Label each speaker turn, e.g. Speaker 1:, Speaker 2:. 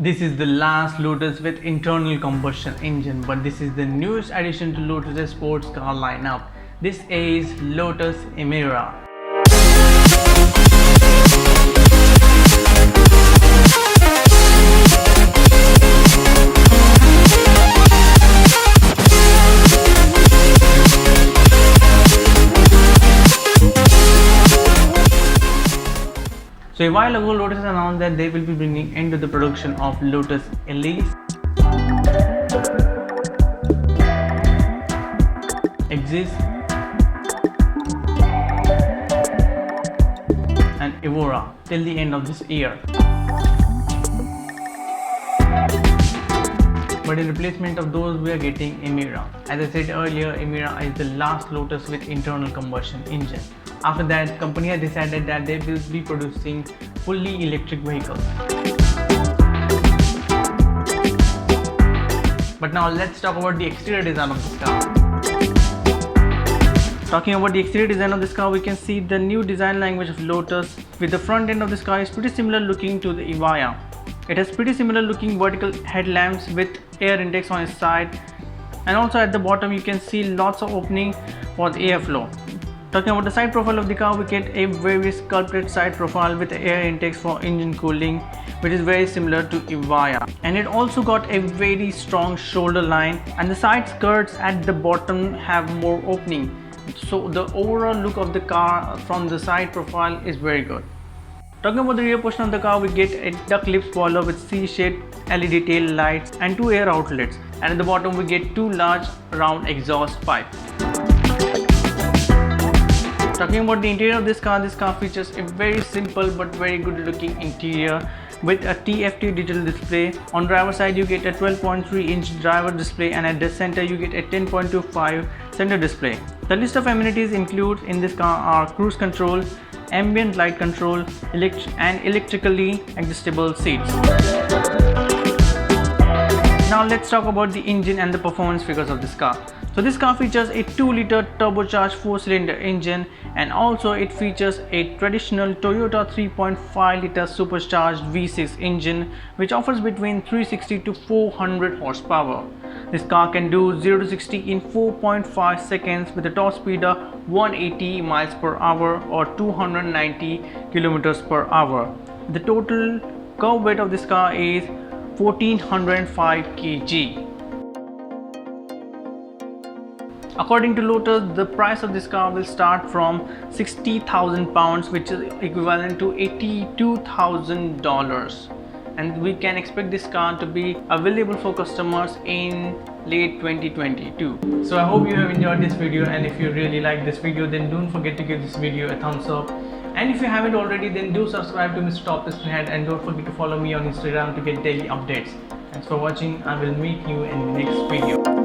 Speaker 1: This is the last Lotus with internal combustion engine, but this is the newest addition to Lotus' sports car lineup. This is Lotus Emira. So a while ago, Lotus announced that they will be bringing end to the production of Lotus Elise, Exige and Evora till the end of this year. But in replacement of those, we are getting Emira. As I said earlier, Emira is the last Lotus with internal combustion engine. After that, company has decided that they will be producing fully electric vehicles. But now let's talk about the exterior design of this car. Talking about the exterior design of this car, we can see the new design language of Lotus. With the front end of this car is pretty similar looking to the Evija. It has pretty similar looking vertical headlamps with air intakes on its side, and also at the bottom you can see lots of opening for the airflow. Talking about the side profile of the car, we get a very sculpted side profile with air intakes for engine cooling, which is very similar to Evija. And it also got a very strong shoulder line, and the side skirts at the bottom have more opening. So the overall look of the car from the side profile is very good. Talking about the rear portion of the car, we get a duck lip spoiler with C-shaped LED tail lights and two air outlets, and at the bottom we get two large round exhaust pipes. Talking about the interior of this car features a very simple but very good looking interior with a TFT digital display. On driver side you get a 12.3-inch driver display, and at the center you get a 10.25 center display. The list of amenities included in this car are cruise control, ambient light control, and electrically adjustable seats. Now let's talk about the engine and the performance figures of this car. So this car features a 2-liter turbocharged 4-cylinder engine, and also it features a traditional Toyota 3.5-liter supercharged V6 engine which offers between 360 to 400 horsepower. This car can do 0 to 60 in 4.5 seconds with a top speed of 180 miles per hour or 290 kilometers per hour. The total curb weight of this car is 1405 kg. According to Lotus, the price of this car will start from £60,000, which is equivalent to $82,000, and we can expect this car to be available for customers in late 2022. So I hope you have enjoyed this video, and if you really like this video, then don't forget to give this video a thumbs up, and if you haven't already, then do subscribe to Mr. Top Pistonhead, and don't forget to follow me on Instagram to get daily updates. Thanks for watching. I will meet you in the next video.